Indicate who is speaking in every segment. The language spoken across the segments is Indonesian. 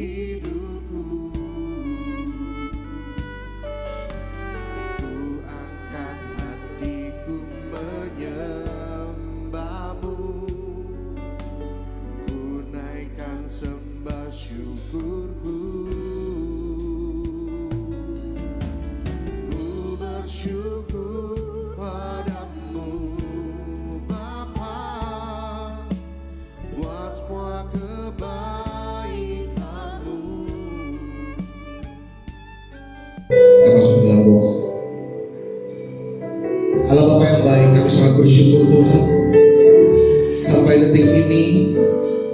Speaker 1: hidupku. Ku angkat hatiku menyembahmu, ku naikkan sembah syukurku. Ku bersyukur padamu Bapa, buat semua kebaikanmu.
Speaker 2: Kita masuk dalam doa. Allah Bapa yang baik, kami sangat bersyukur Tuhan, sampai detik ini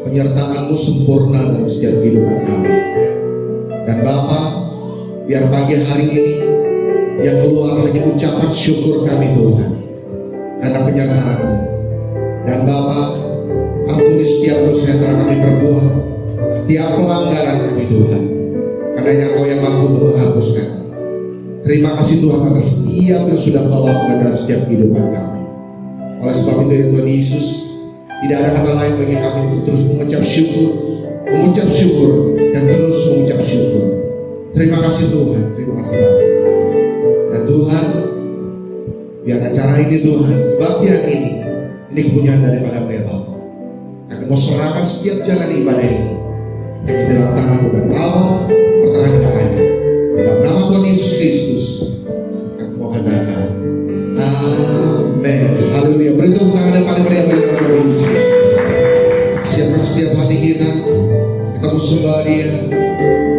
Speaker 2: penyertaan-Mu sempurna dalam setiap kehidupan kami. Dan Bapa, biar pagi hari ini yang keluar hanya ucapan syukur kami Tuhan, karena penyertaan-Mu. Dan Bapa, ampuni setiap dosa yang telah kami perbuat, setiap pelanggaran kami Tuhan, karena hanya Kau yang mampu untuk menghapuskan. Terima kasih Tuhan atas setiap yang sudah Kau lakukan dalam setiap kehidupan kami. Oleh sebab itu ya Tuhan Yesus, tidak ada kata lain bagi kami untuk terus mengucap syukur, dan terus mengucap syukur. Terima kasih Tuhan, terima kasih Bapak. Dan Tuhan, biar acara ini Tuhan, kebaktian ini kepunyaan daripada ya Bapa. Kami mau serahkan setiap jalan ibadah ini hanya dalam tangan-Mu dari awal, pertengahan hingga akhir. Dalam nama Tuhan Yesus Kristus, kami mau katakan amin. Haleluya. Beri tepuk tangan yang paling meriah bagi Tuhan Yesus. Siapkan setiap hati kita mau sembah Dia,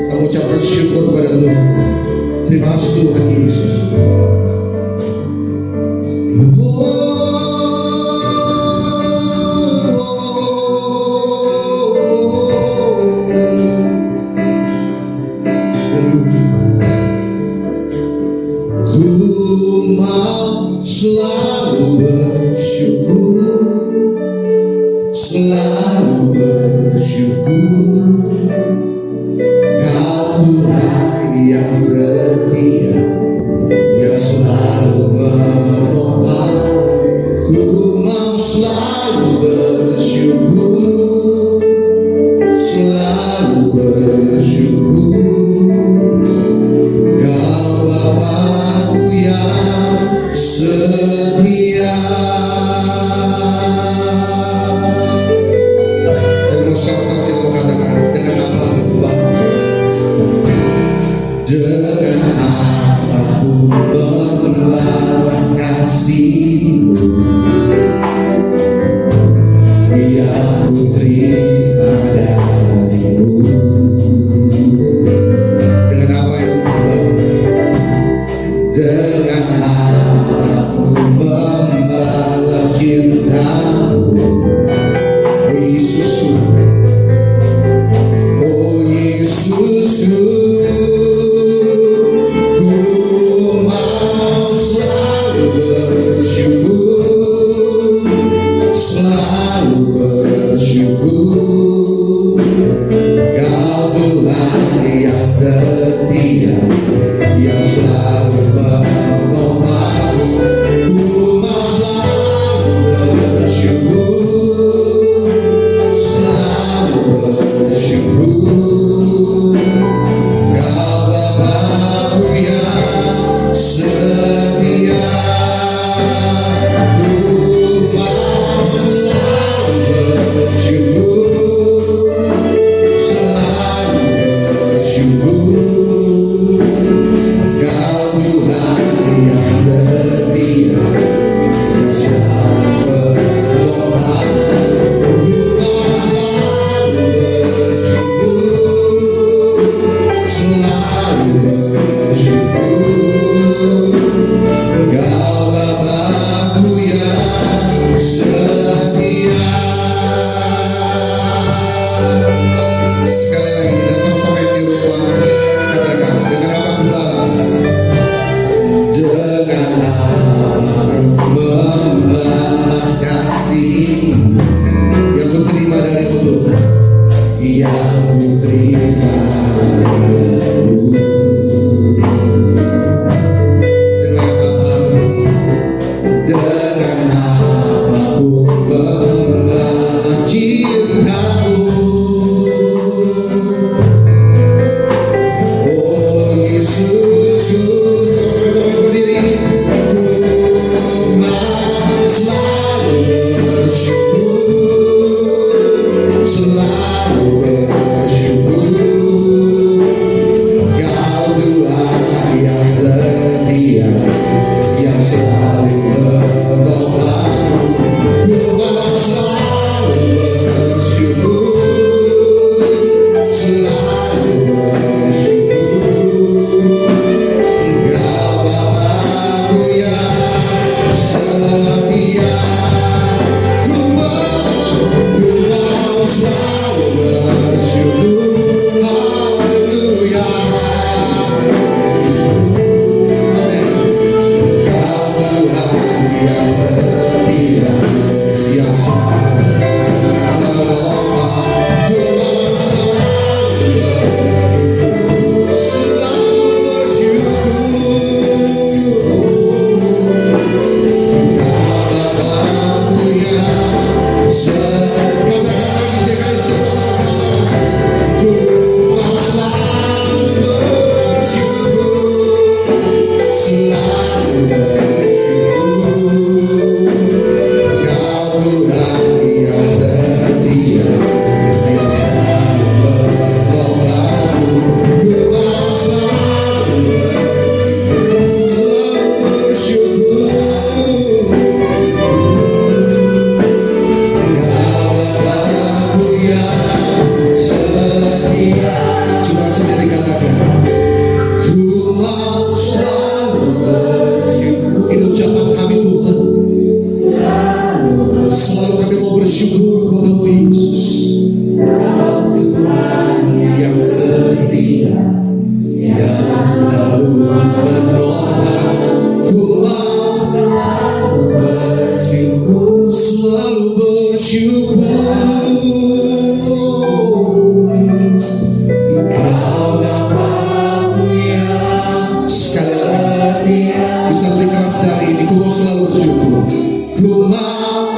Speaker 2: kita mengucapkan syukur kepada Tuhan. Terima kasih Tuhan Yesus. Selalu bersyukur, Kau Tuhan yang setia, yang selalu menopang. Ku mau selalu bersyukur, selalu bersyukur. Kau Bapa-Ku yang setia. Dan bersama-sama kita mengatakan dengan apa Bapa? Dengan apa ku membalas kasih-Mu yang ku terima dari-Mu. Dengan apa yang ku balas? Dengan apa ku membalas cinta-Mu, oh Yesusku, oh Yesusku. Ku mau selalu bersyukur, selalu bersyukur. Kau Tuhan yang setia, yang selalu menopang. Ku mau selalu bersyukur, selalu bersyukur. Kau Bapa-Ku yang setia. Ku mau selalu bersyukur, selalu bersyukur. Kau Tuhan yang setia, yang selalu menopang. Ku mau selalu bersyukur, selalu bersyukur. Kau Bapa-Ku yang setia. Sekali lagi dan sama-sama yang di rumah katakan, dengan apa ku balas? Dengan apa ku membalas kasih-Mu yang ku terima dari-Mu Tuhan, yang ku terima dari-Mu. Dengan apa? Dengan apa ku membalas cinta-Mu mau selalu bersyukur. Haleluya. Amin. Kau Tuhan yang setia, yang selalu menolong. Ku mau selalu bersyukur. Katakan lagi JKI semua sama-sama. Ku mau selalu bersyukur, selalu bersyukur. Kau Tuhan yang setia, yang selalu menolong. Ku mau selalu bersyukur. Coba sendiri katakan, ku mau selalu bersyukur. Ini ucapan kami Tuhan. Selalu kami mau bersyukur kepada-Mu Yesus, yang setia, yang selalu menolong. Ku mau selalu bersyukur. Sekali lagi, bisa lebih keras dari ini. Ku mau selalu bersyukur. Ku mau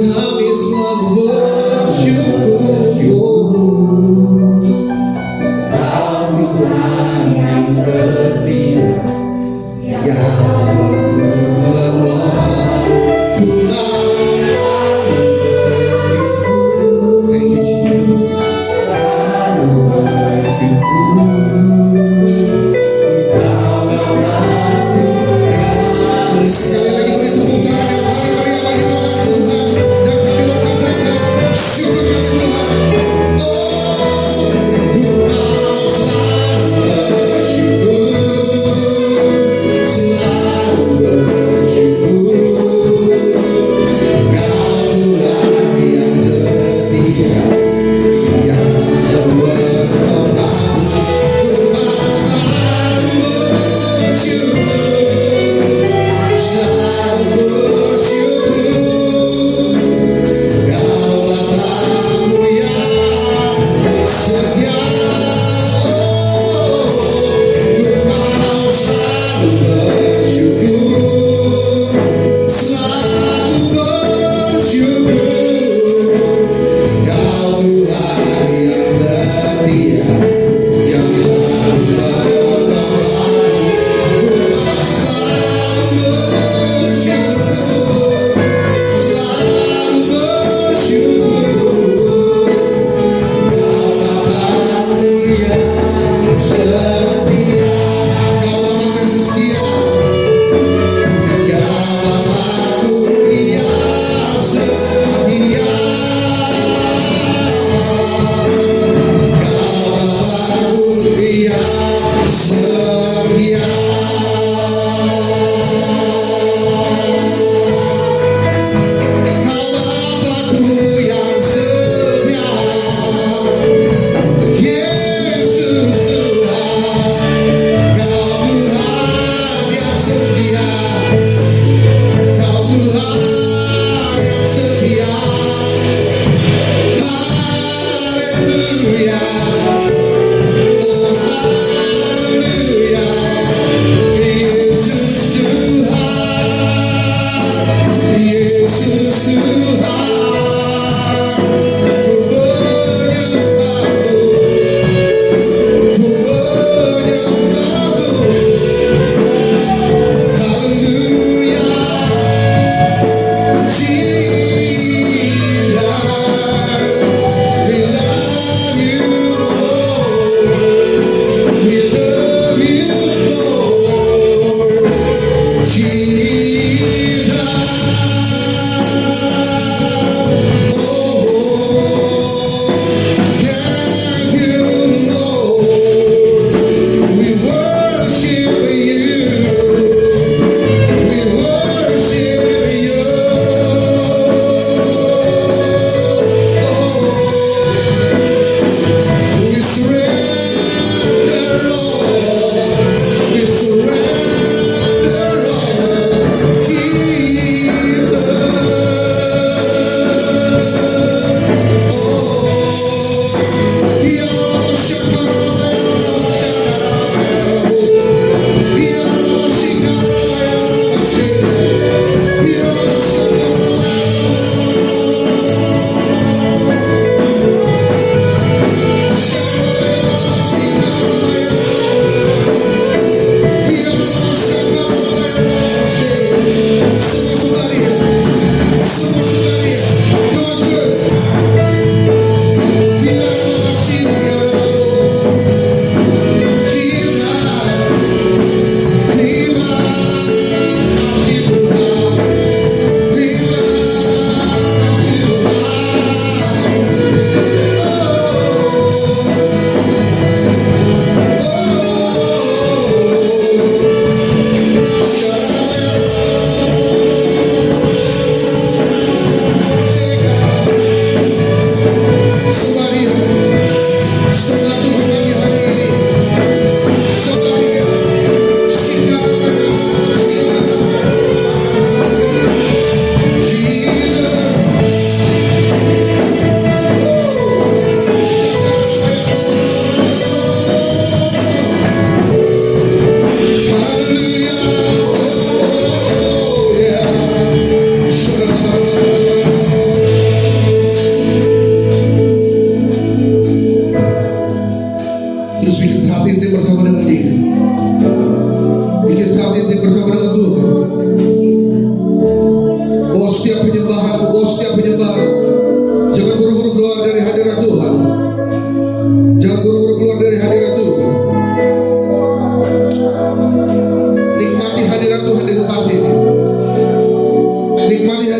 Speaker 2: kami selalu bersyukur. Yang selalu menolong. Ku mau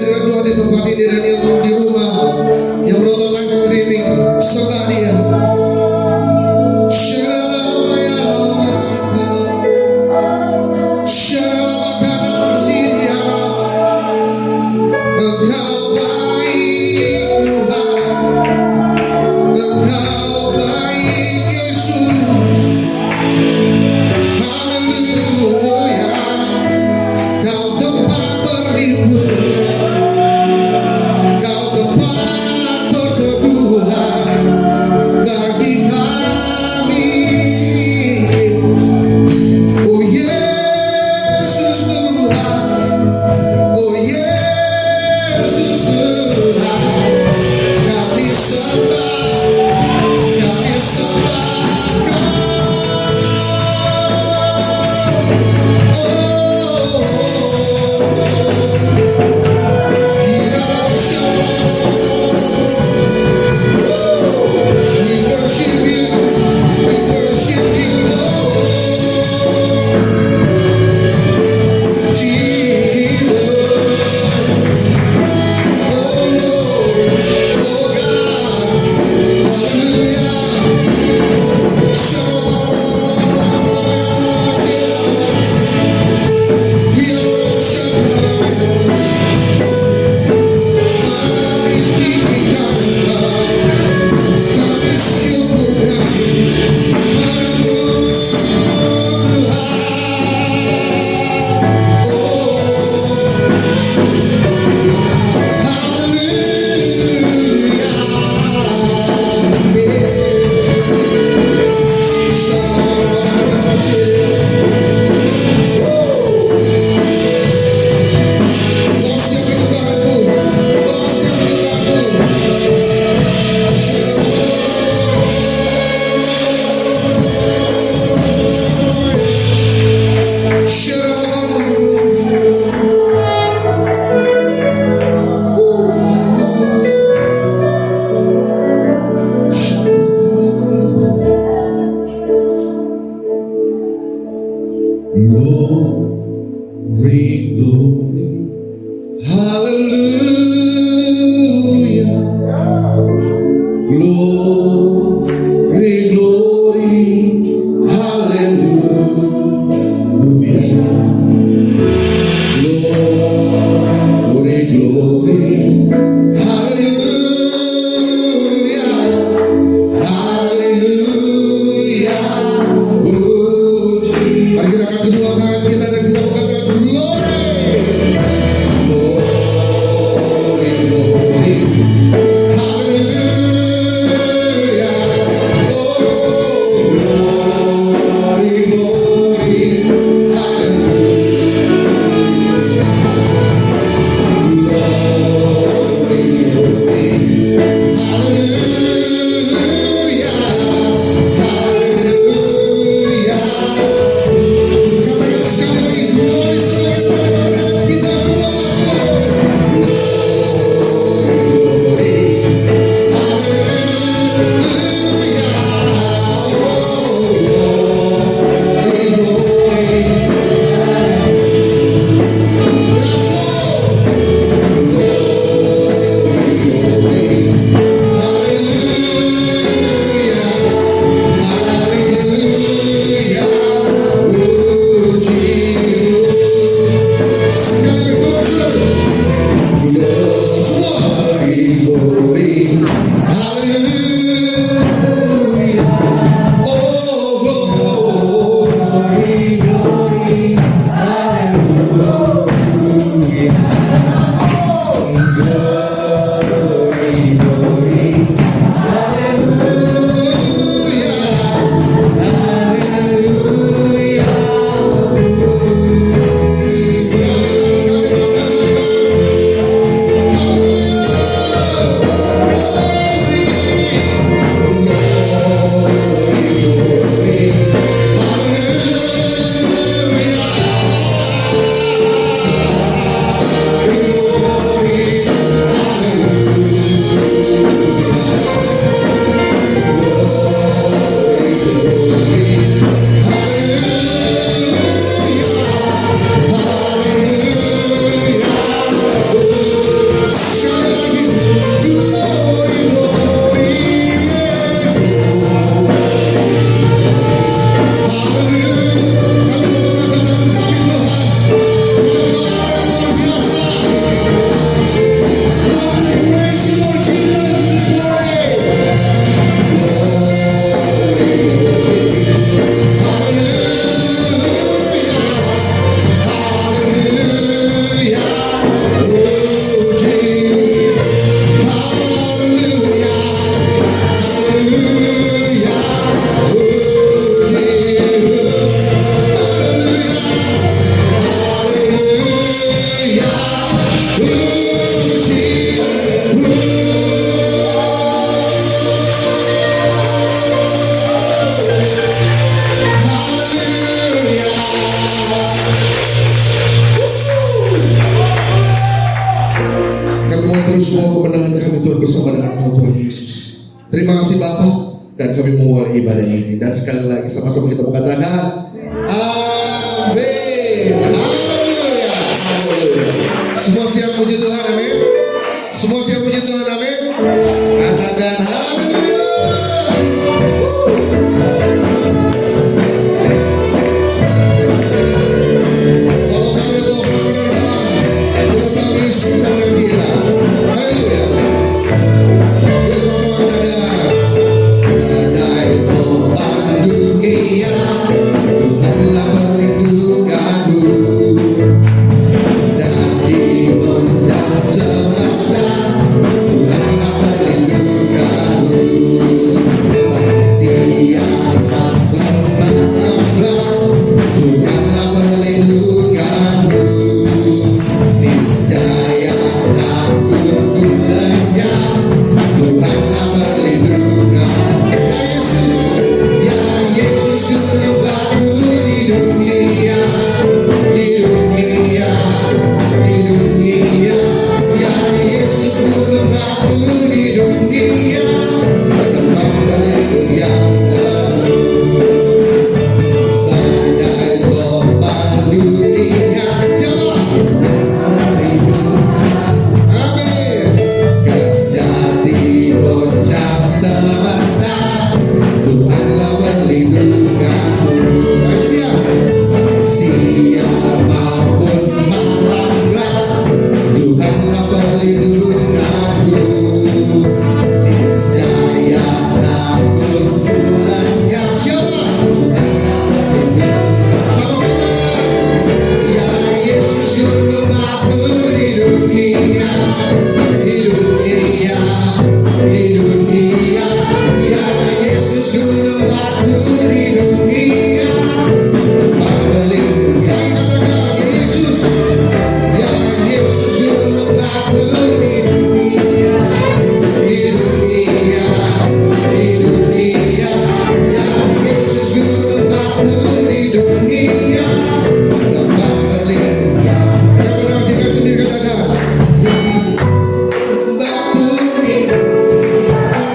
Speaker 2: hadirat Tuhan di tempat ini dan yang di rumah, yang menonton live streaming, sembah Dia. Engkau baik Tuhan, Engkau baik Yesus, haleluya. Kau tempat perlindungan, Kau tempat perteduhan bagi kami. Oh Yesus Tuhan, oh Yesus Tuhan, kami sembah Glory, glory, hallelujah. Glory, glory, hallelujah. Glory, glory, hallelujah. Hallelujah. Mari kita angkat kedua tangan kita dan kita mengatakan glory. Glory, glory. Hallelujah. Oh, glory, glory. Hallelujah. melalui semua kemenangan kami Tuhan bersama dengan Kau Tuhan Yesus. Terima kasih Bapa, dan kami memulai ibadah ini. Dan sekali lagi sama-sama kita mengatakan amin. Haleluya. Haleluya. Semua siap puji Tuhan, amin. Semua siap puji Tuhan, amin. Katakan haleluya. Kalau kami bawa perkenan Tuhan, kita tahu Yesus yang gila. Haleluya. Yuk sama-sama katakan. Badai topan dunia, Tuhanlah perlindunganku. Dan di puncak semesta, Tuhanlah perlindunganku. Bagi siapa berlambang, Tuhanlah perlindunganku. Niscaya takutku lenyap, Tuhanlah perlindunganku. Ya Yesus gunung batu di dunia, di dunia, di dunia. Ya Yesus gunung batu di dunia, tempat berlindung yang teguh. Badai topan dunia, siapa? Amin. Kendati goncang semesta, Tuhanlah perlindunganku. Siapapun malam gelap, Tuhanlah perlindunganku. Niscaya takutku lenyap. Siapa? Sama-sama. Ya Yesus gunung batu di dunia, di dunia, di dunia. Ya Yesus gunung batu di dunia, tempat berlindung. Mari katakan ya Yesus. Ya Yesus gunung batu di dunia, di dunia, di dunia. Ya Yesus gunung batu di dunia, tempat berlindung. Saya menarjikan sendiri katakan batu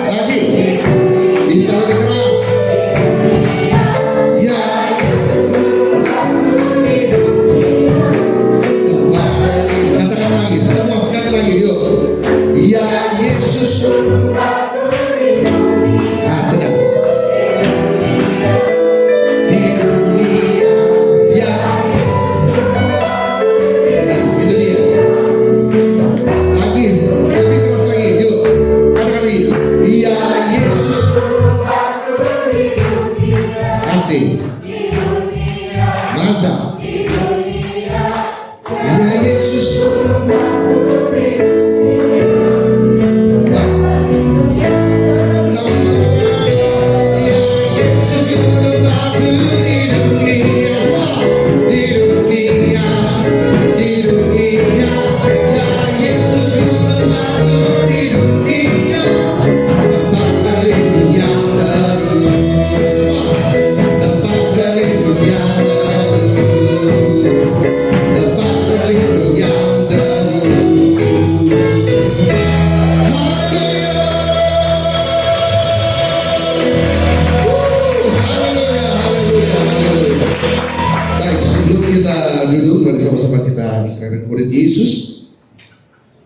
Speaker 2: lagi bisa lebih keras. Ya tempat, katakan lagi semua sekali lagi yuk. Ya Yesus. Ah sedap. Di dunia. Ya. Nah, itu dia. Lagi, lebih keras lagi, yuk. Katakan lagi. Ya Yesus. Asik. Mantap. Ya Yesus. Sama-sama katakan. Ya Yesus gunung batu di dunia. Semua. Di dunia. Di dunia. Ya Yesus gunung batu di dunia, tempat berlindung yang teguh. Tempat berlindung yang teguh. Tempat berlindung yang teguh. Haleluya. Haleluya, haleluya, haleluya. Baik, sebelum kita duduk, mari sama-sama kita ikrarkan murid Yesus.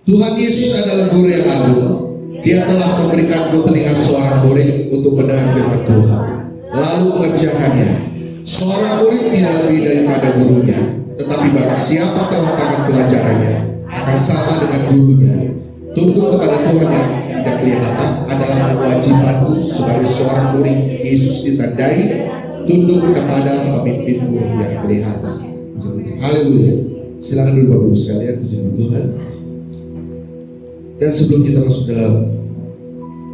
Speaker 2: Tuhan Yesus adalah guru yang agung. Dia telah memberikanku telinga seorang murid untuk mendengar firman Tuhan, lalu mengerjakannya. Seorang murid tidak lebih daripada gurunya, tetapi barang siapa telah taat pelajarannya akan sama dengan gurunya. Tunduk kepada Tuhan yang tidak kelihatan adalah kewajibanku sebagai seorang murid Yesus, ditandai tunduk kepada pemimpinmu yang kelihatan. Haleluya. Silakan dulu Bapak Ibu sekalian, puji nama Tuhan. Dan sebelum kita masuk dalam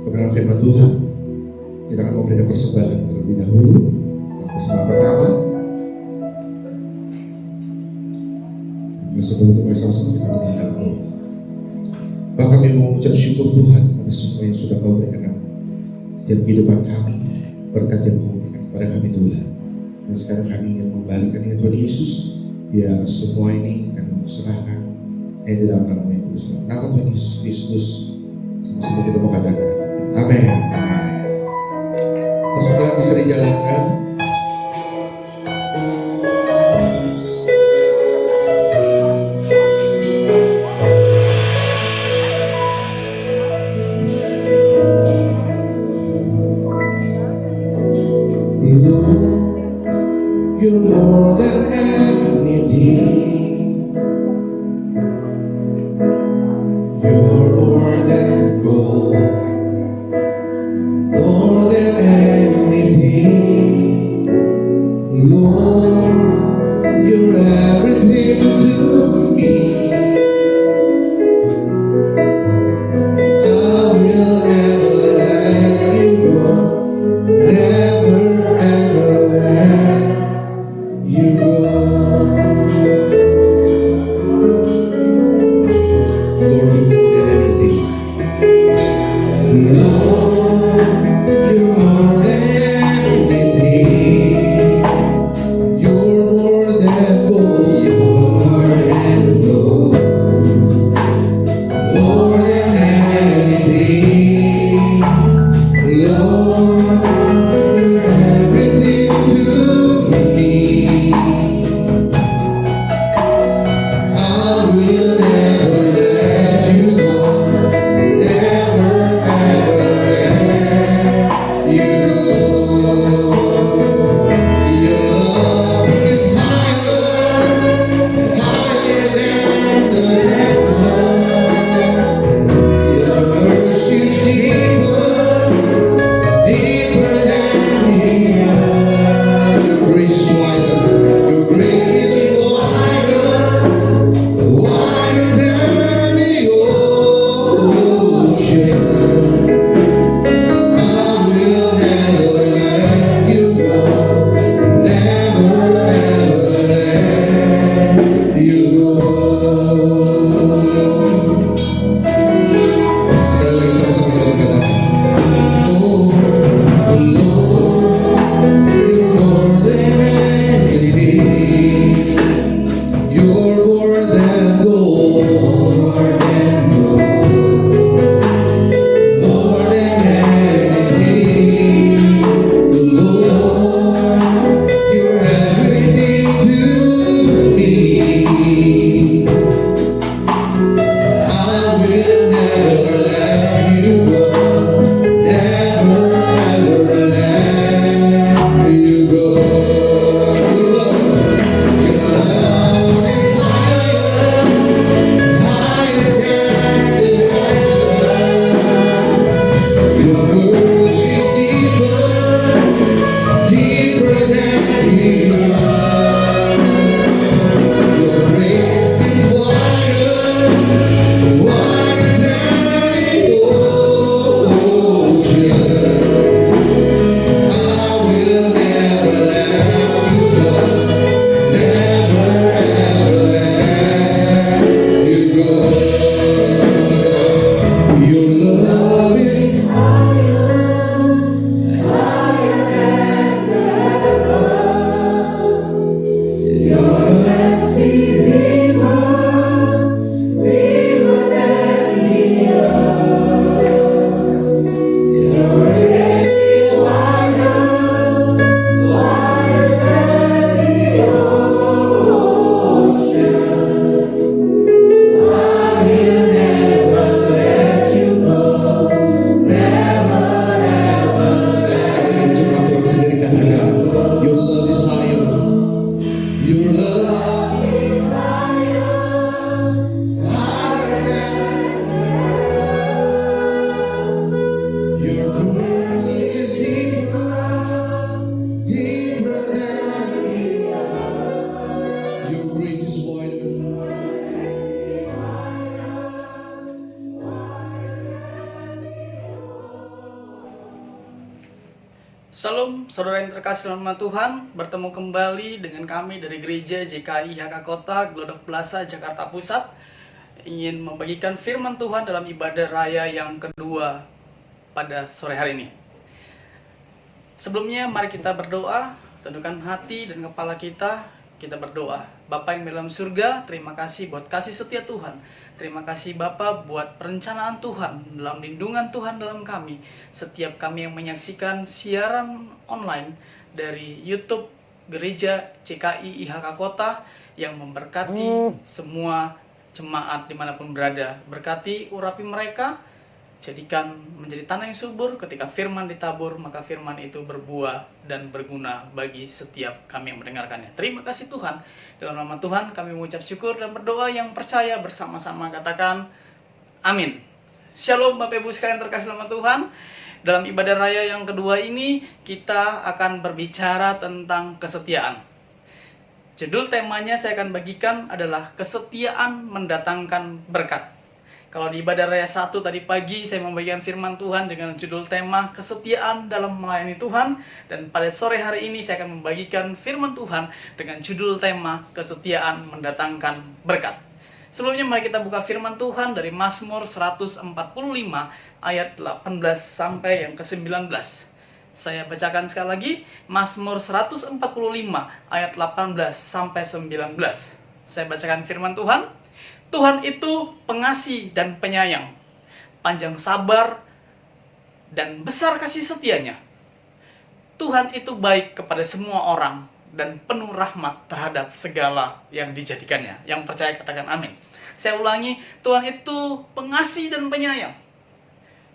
Speaker 2: kebenaran firman Tuhan, kita akan memberikan persembahan terlebih dahulu. Persembahan pertama, sebelum itu sama-sama kita berdoa. Bahkan kami mau mengucap syukur Tuhan atas semua yang sudah Kau berikan setiap kehidupan kami, berkat yang Kau berikan kepada kami Tuhan. Dan sekarang kami ingin membalikan dengan Tuhan Yesus, biar semua ini kami serahkan di dalam nama yang kudus. nama Tuhan Yesus Kristus. Sama-sama kita mau katakan amin. Persembahan bisa dijalankan. You're more than anything. You're more than gold, more than anything. Lord, you're everything to me. I will never let you go. Never ever let you go. Lord, you're more than anything. Lord, you're more than anything. You're more than gold. More than anything. Lord, everything to me. I will never let you go. Never ever let you go. Your love is higher than the heaven. Your mercy is deeper than the earth. Your grace is wider. Your grace is wider, wider than the ocean. I will never let you go. Never ever let you go. Sekali lagi sama-sama kita berkata, oh Lord, you're more than anything. You're more than gold, more than anything. Lord, you're everything to me. I will never let you go. Never ever let you go. Your love is higher than the heaven. Your mercy is deeper than the earth. Your grace is wider, wider than the ocean. I will never let you go. Never ever let you go. Your love is sekali lagi jemaat Tuhan sendiri katakan, your love is higher. Your love is higher than your grace is deeper than your grace is wider.
Speaker 3: Salam saudara yang terkasih dalam nama Tuhan, bertemu kembali dengan kami dari Gereja JKI HK Kota Glodok Plaza Jakarta Pusat, ingin membagikan firman Tuhan dalam ibadah raya yang kedua pada sore hari ini. Sebelumnya mari kita berdoa, tundukkan hati dan kepala kita, kita berdoa. Bapa yang dalam surga, terima kasih buat kasih setia Tuhan. Terima kasih Bapa buat perencanaan Tuhan, dalam lindungan Tuhan dalam kami. Setiap kami yang menyaksikan siaran online dari YouTube Gereja CKI IHK Kota, yang memberkati semua jemaat dimanapun berada. Berkati urapi mereka, jadikan menjadi tanah yang subur. Ketika firman ditabur, maka firman itu berbuah dan berguna bagi setiap kami yang mendengarkannya. Terima kasih Tuhan. Dalam nama Tuhan kami mengucap syukur dan berdoa, yang percaya bersama-sama katakan amin. Shalom Bapak Ibu sekalian terkasih dalam Tuhan. Dalam ibadah raya yang kedua ini kita akan berbicara tentang kesetiaan. Judul temanya saya akan bagikan adalah kesetiaan mendatangkan berkat. Kalau di ibadah raya 1 tadi pagi saya membagikan firman Tuhan dengan judul tema kesetiaan dalam melayani Tuhan. Dan pada sore hari ini saya akan membagikan firman Tuhan dengan judul tema kesetiaan mendatangkan berkat. Sebelumnya mari kita buka firman Tuhan dari Mazmur 145 ayat 18 sampai yang ke-19. Saya bacakan sekali lagi, Mazmur 145 ayat 18 sampai 19. Saya bacakan firman Tuhan. Tuhan itu pengasih dan penyayang, panjang sabar dan besar kasih setianya. Tuhan itu baik kepada semua orang dan penuh rahmat terhadap segala yang dijadikannya. Yang percaya katakan amin. Saya ulangi, Tuhan itu pengasih dan penyayang,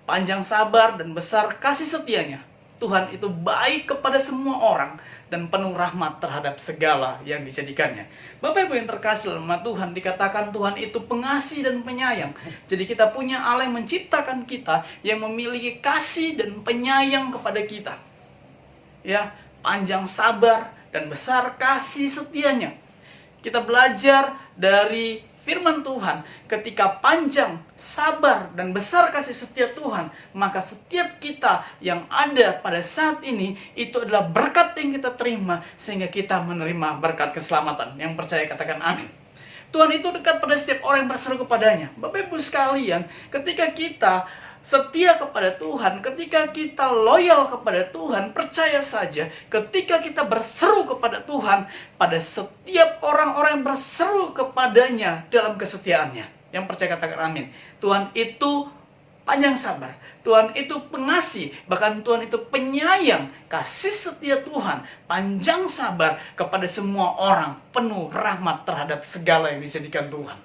Speaker 3: panjang sabar dan besar kasih setianya. Tuhan itu baik kepada semua orang dan penuh rahmat terhadap segala yang dijadikannya. Bapak Ibu yang terkasih dalam nama Tuhan, dikatakan Tuhan itu pengasih dan penyayang. Jadi kita punya Allah yang menciptakan kita, yang memiliki kasih dan penyayang kepada kita. Ya, panjang sabar dan besar kasih setianya. Kita belajar dari firman Tuhan, ketika panjang, sabar, dan besar kasih setia Tuhan, maka setiap kita yang ada pada saat ini, itu adalah berkat yang kita terima, sehingga kita menerima berkat keselamatan. Yang percaya katakan amin. Tuhan itu dekat pada setiap orang yang berseru kepadanya. Bapak Ibu sekalian, ketika kita setia kepada Tuhan, ketika kita loyal kepada Tuhan, percaya saja, ketika kita berseru kepada Tuhan, pada setiap orang-orang yang berseru kepadanya dalam kesetiaannya. Yang percaya katakan amin. Tuhan itu panjang sabar, Tuhan itu pengasih, bahkan Tuhan itu penyayang. Kasih setia Tuhan panjang sabar kepada semua orang, penuh rahmat terhadap segala yang dijadikan Tuhan.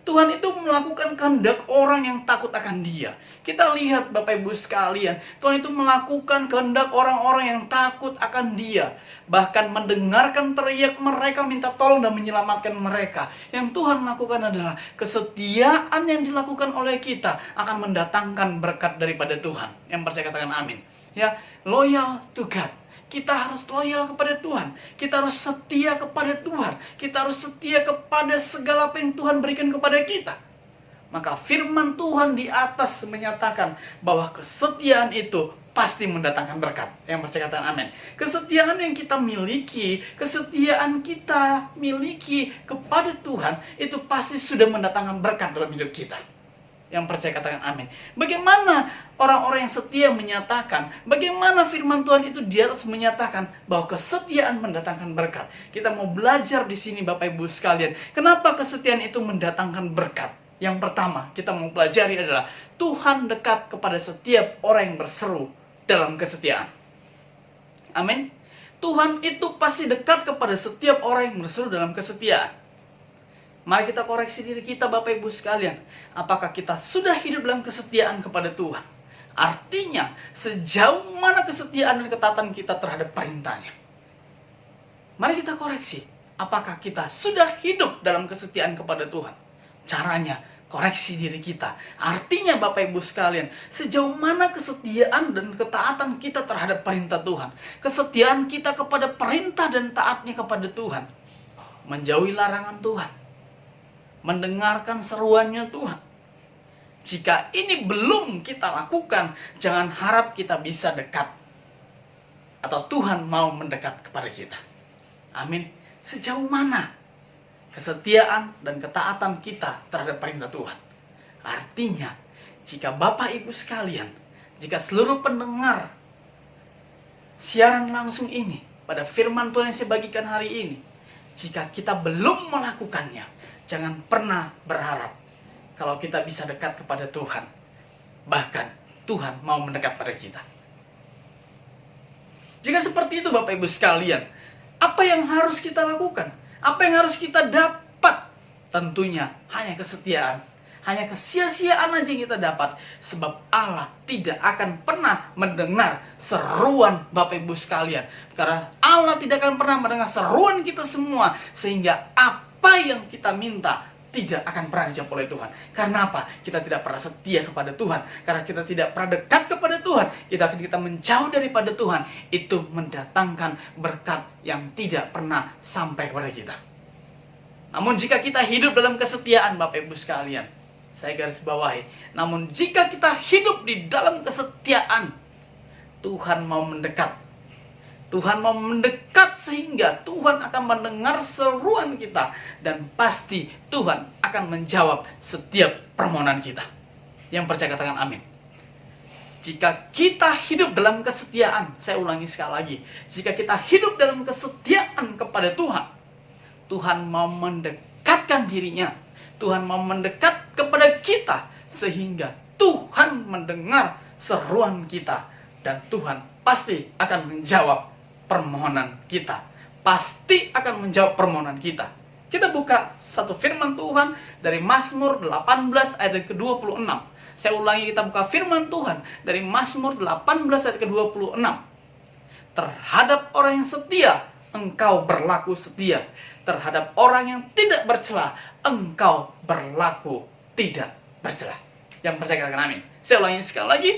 Speaker 3: Tuhan itu melakukan kehendak orang yang takut akan Dia. Kita lihat Bapak Ibu sekalian, Tuhan itu melakukan kehendak orang-orang yang takut akan Dia. Bahkan mendengarkan teriak mereka, minta tolong dan menyelamatkan mereka. Yang Tuhan lakukan adalah kesetiaan yang dilakukan oleh kita akan mendatangkan berkat daripada Tuhan. Yang percaya katakan amin. Ya, loyal to God. Kita harus loyal kepada Tuhan. Kita harus setia kepada Tuhan. Kita harus setia kepada segala apa yang Tuhan berikan kepada kita. Maka firman Tuhan di atas menyatakan bahwa kesetiaan itu pasti mendatangkan berkat. Yang percaya katakan amin. Kesetiaan yang kita miliki, kesetiaan kita miliki kepada Tuhan, itu pasti sudah mendatangkan berkat dalam hidup kita. Yang percaya katakan amin. Bagaimana orang-orang yang setia menyatakan, bagaimana firman Tuhan itu di atas menyatakan bahwa kesetiaan mendatangkan berkat. Kita mau belajar di sini Bapak Ibu sekalian. Kenapa kesetiaan itu mendatangkan berkat? Yang pertama kita mau pelajari adalah Tuhan dekat kepada setiap orang yang berseru dalam kesetiaan. Amin. Tuhan itu pasti dekat kepada setiap orang yang berseru dalam kesetiaan. Mari kita koreksi diri kita Bapak Ibu sekalian. Apakah kita sudah hidup dalam kesetiaan kepada Tuhan? Artinya, sejauh mana kesetiaan dan ketaatan kita terhadap perintahnya? Mari kita koreksi. Apakah kita sudah hidup dalam kesetiaan kepada Tuhan? Caranya, koreksi diri kita. Artinya Bapak Ibu sekalian, sejauh mana kesetiaan dan ketaatan kita terhadap perintah Tuhan? Kesetiaan kita kepada perintah dan taatnya kepada Tuhan. Menjauhi larangan Tuhan. Mendengarkan seruannya Tuhan. Jika ini belum kita lakukan, jangan harap kita bisa dekat. Atau Tuhan mau mendekat kepada kita. Amin. Sejauh mana kesetiaan dan ketaatan kita terhadap perintah Tuhan? Artinya, jika Bapak Ibu sekalian, jika seluruh pendengar siaran langsung ini, pada firman Tuhan yang saya bagikan hari ini, jika kita belum melakukannya, jangan pernah berharap kalau kita bisa dekat kepada Tuhan. Bahkan Tuhan mau mendekat pada kita. Jika seperti itu Bapak Ibu sekalian, apa yang harus kita lakukan? Apa yang harus kita dapat? Tentunya hanya kesetiaan. Hanya kesia-siaan aja yang kita dapat. Sebab Allah tidak akan pernah mendengar seruan Bapak Ibu sekalian. Karena Allah tidak akan pernah mendengar seruan kita semua. Sehingga apa yang kita minta tidak akan pernah dijawab oleh Tuhan. Karena apa? Kita tidak pernah setia kepada Tuhan. Karena kita tidak pernah dekat kepada Tuhan. Kita menjauh daripada Tuhan. Itu mendatangkan berkat yang tidak pernah sampai kepada kita. Namun jika kita hidup dalam kesetiaan Bapak Ibu sekalian, saya garis bawahi, namun jika kita hidup di dalam kesetiaan, Tuhan mau mendekat. Tuhan mau mendekat sehingga Tuhan akan mendengar seruan kita. Dan pasti Tuhan akan menjawab setiap permohonan kita. Yang percaya katakan amin. Jika kita hidup dalam kesetiaan, saya ulangi sekali lagi. Jika kita hidup dalam kesetiaan kepada Tuhan, Tuhan mau mendekatkan dirinya. Tuhan mau mendekat kepada kita. Sehingga Tuhan mendengar seruan kita. Dan Tuhan pasti akan menjawab permohonan kita. Pasti akan menjawab permohonan kita. Kita buka satu firman Tuhan dari Mazmur 18 ayat ke-26. Saya ulangi, kita buka firman Tuhan dari Mazmur 18 ayat ke-26. Terhadap orang yang setia, engkau berlaku setia. Terhadap orang yang tidak bercela, engkau berlaku tidak bercela. Yang percaya katakan amin. Saya ulangi sekali lagi.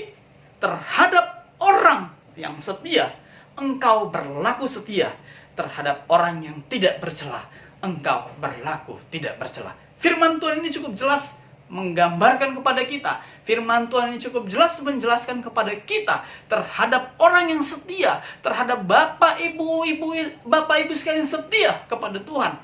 Speaker 3: Terhadap orang yang setia, engkau berlaku setia. Terhadap orang yang tidak bercela, engkau berlaku tidak bercela. Firman Tuhan ini cukup jelas menggambarkan kepada kita. Firman Tuhan ini cukup jelas menjelaskan kepada kita terhadap orang yang setia, terhadap Bapak Ibu sekalian setia kepada Tuhan.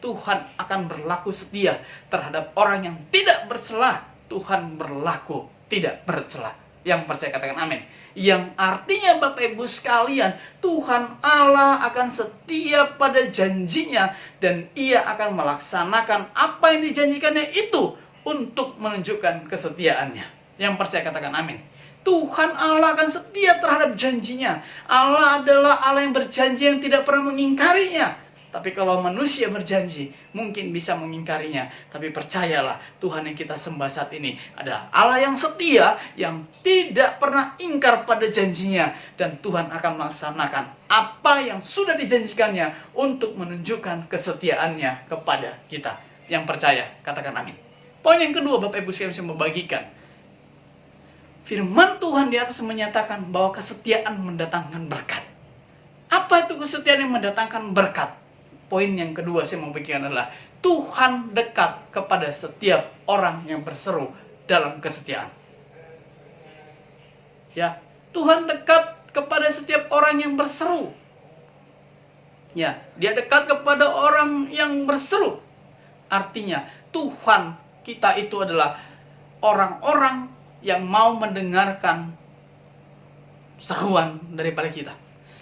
Speaker 3: Tuhan akan berlaku setia. Terhadap orang yang tidak bercela, Tuhan berlaku tidak bercela. Yang percaya katakan amin. Yang artinya Bapak Ibu sekalian, Tuhan Allah akan setia pada janjinya. Dan Ia akan melaksanakan apa yang dijanjikannya itu untuk menunjukkan kesetiaannya. Yang percaya katakan amin. Tuhan Allah akan setia terhadap janjinya. Allah adalah Allah yang berjanji yang tidak pernah mengingkarinya. Tapi kalau manusia berjanji, mungkin bisa mengingkarinya. Tapi percayalah, Tuhan yang kita sembah saat ini adalah Allah yang setia, yang tidak pernah ingkar pada janjinya. Dan Tuhan akan melaksanakan apa yang sudah dijanjikannya untuk menunjukkan kesetiaannya kepada kita. Yang percaya, katakan amin. Poin yang kedua, Bapak Ibu sekalian, saya membagikan. Firman Tuhan di atas menyatakan bahwa kesetiaan mendatangkan berkat. Apa itu kesetiaan yang mendatangkan berkat? Poin yang kedua saya mau bagikan adalah Tuhan dekat kepada setiap orang yang berseru dalam kesetiaan. Ya, Tuhan dekat kepada setiap orang yang berseru. Ya, Dia dekat kepada orang yang berseru. Artinya, Tuhan kita itu adalah orang-orang yang mau mendengarkan seruan daripada kita.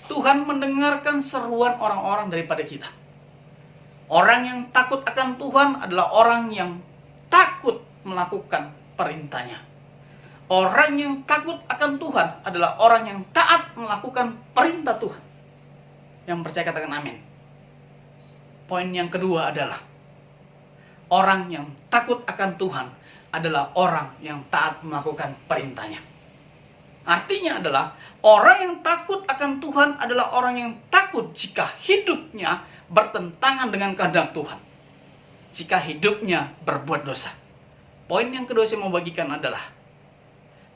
Speaker 3: Tuhan mendengarkan seruan orang-orang daripada kita. Orang yang takut akan Tuhan adalah orang yang takut melakukan perintahnya. Orang yang takut akan Tuhan adalah orang yang taat melakukan perintah Tuhan. Yang percaya katakan amin. Poin yang kedua adalah orang yang takut akan Tuhan adalah orang yang taat melakukan perintahnya. Artinya adalah orang yang takut akan Tuhan adalah orang yang takut jika hidupnya bertentangan dengan kehendak Tuhan. Jika hidupnya berbuat dosa. Poin yang kedua saya mau bagikan adalah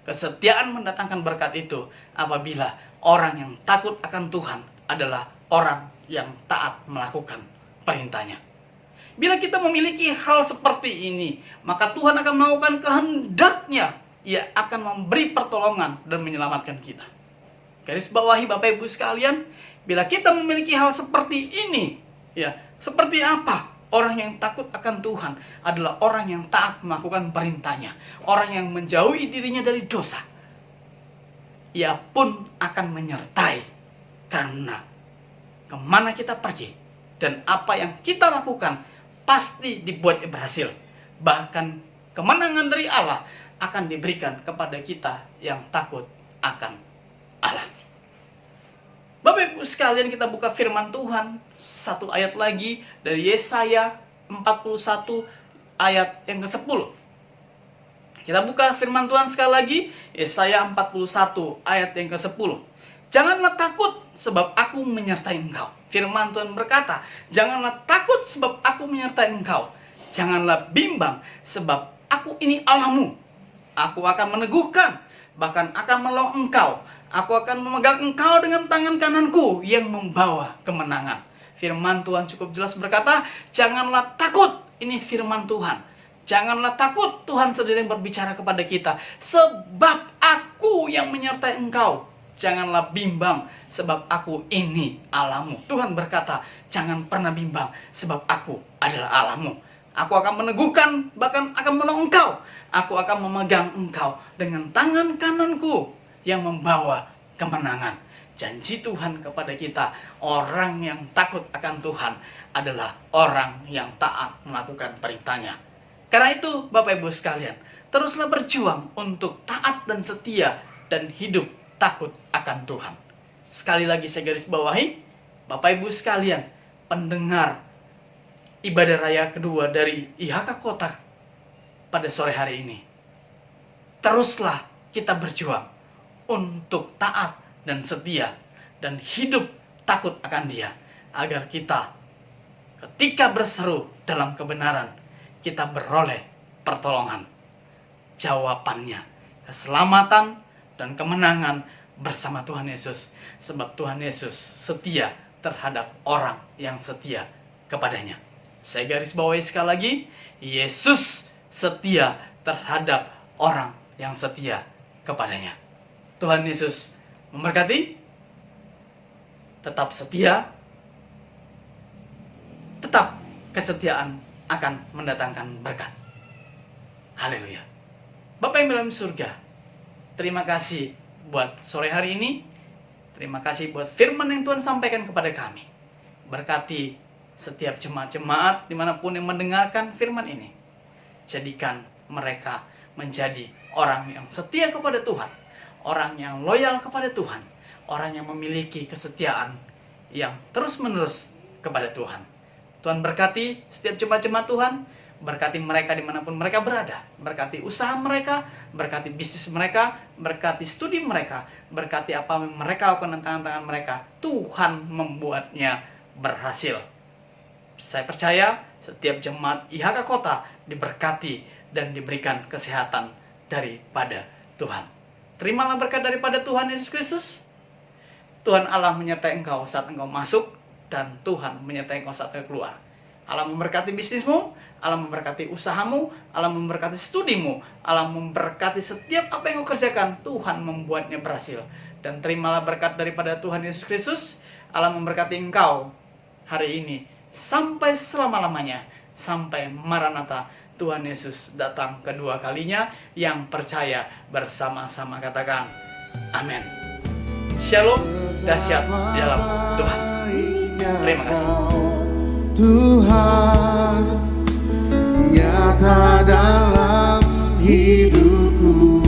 Speaker 3: kesetiaan mendatangkan berkat itu apabila orang yang takut akan Tuhan adalah orang yang taat melakukan perintahnya. Bila kita memiliki hal seperti ini, maka Tuhan akan melakukan kehendak-Nya. Ia akan memberi pertolongan dan menyelamatkan kita. Garis bawahi Bapak Ibu sekalian, bila kita memiliki hal seperti ini, ya, seperti apa? Orang yang takut akan Tuhan adalah orang yang taat melakukan perintahnya. Orang yang menjauhi dirinya dari dosa. Ia pun akan menyertai. Karena kemana kita pergi, dan apa yang kita lakukan pasti dibuatnya berhasil. Bahkan kemenangan dari Allah akan diberikan kepada kita yang takut akan Allah. Bapak Ibu sekalian, kita buka firman Tuhan satu ayat lagi dari Yesaya 41 ayat yang ke-10. Kita buka firman Tuhan sekali lagi, Yesaya 41 ayat yang ke-10. Janganlah takut sebab aku menyertai engkau. Firman Tuhan berkata, janganlah takut sebab aku menyertai engkau. Janganlah bimbang sebab aku ini Allahmu. Aku akan meneguhkan, bahkan akan menolong engkau. Aku akan memegang engkau dengan tangan kananku yang membawa kemenangan. Firman Tuhan cukup jelas berkata, janganlah takut. Ini firman Tuhan. Janganlah takut, Tuhan sendiri yang berbicara kepada kita. Sebab aku yang menyertai engkau. Janganlah bimbang, sebab aku ini Allahmu. Tuhan berkata, jangan pernah bimbang, sebab aku adalah Allahmu. Aku akan meneguhkan, bahkan akan menolong engkau. Aku akan memegang engkau dengan tangan kananku yang membawa kemenangan. Janji Tuhan kepada kita, orang yang takut akan Tuhan adalah orang yang taat melakukan perintahnya. Karena itu, Bapak Ibu sekalian, teruslah berjuang untuk taat dan setia dan hidup takut akan Tuhan. Sekali lagi saya garis bawahi, Bapak Ibu sekalian, pendengar ibadah raya kedua dari IHK Kota pada sore hari ini. Teruslah kita berjuang untuk taat dan setia dan hidup takut akan Dia, agar kita ketika berseru dalam kebenaran, kita beroleh pertolongan, jawabannya, keselamatan dan kemenangan bersama Tuhan Yesus. Sebab Tuhan Yesus setia terhadap orang yang setia kepadanya. Saya garis bawahi sekali lagi, Yesus setia terhadap orang yang setia kepadanya. Tuhan Yesus memberkati. Tetap setia, tetap kesetiaan akan mendatangkan berkat. Haleluya. Bapak yang dalam surga, terima kasih buat sore hari ini. Terima kasih buat firman yang Tuhan sampaikan kepada kami. Berkati setiap jemaat-jemaat dimanapun yang mendengarkan firman ini. Jadikan mereka menjadi orang yang setia kepada Tuhan, orang yang loyal kepada Tuhan, orang yang memiliki kesetiaan yang terus-menerus kepada Tuhan. Tuhan berkati setiap jemaat-jemaat Tuhan, berkati mereka dimanapun mereka berada, berkati usaha mereka, berkati bisnis mereka, berkati studi mereka, berkati apa yang mereka lakukan dengan tangan-tangan mereka. Tuhan membuatnya berhasil. Saya percaya setiap jemaat IHK Kota diberkati dan diberikan kesehatan daripada Tuhan. Terimalah berkat daripada Tuhan Yesus Kristus. Tuhan Allah menyertai engkau saat engkau masuk, dan Tuhan menyertai engkau saat engkau keluar. Allah memberkati bisnismu, Allah memberkati usahamu, Allah memberkati studimu, Allah memberkati setiap apa yang kau kerjakan. Tuhan membuatnya berhasil. Dan terimalah berkat daripada Tuhan Yesus Kristus. Allah memberkati engkau hari ini sampai selama-lamanya, sampai Maranatha Tuhan Yesus datang kedua kalinya. Yang percaya bersama-sama katakan amin. Shalom, dahsyat di dalam Tuhan. Terima kasih.
Speaker 1: Tuhan nyata dalam hidupku.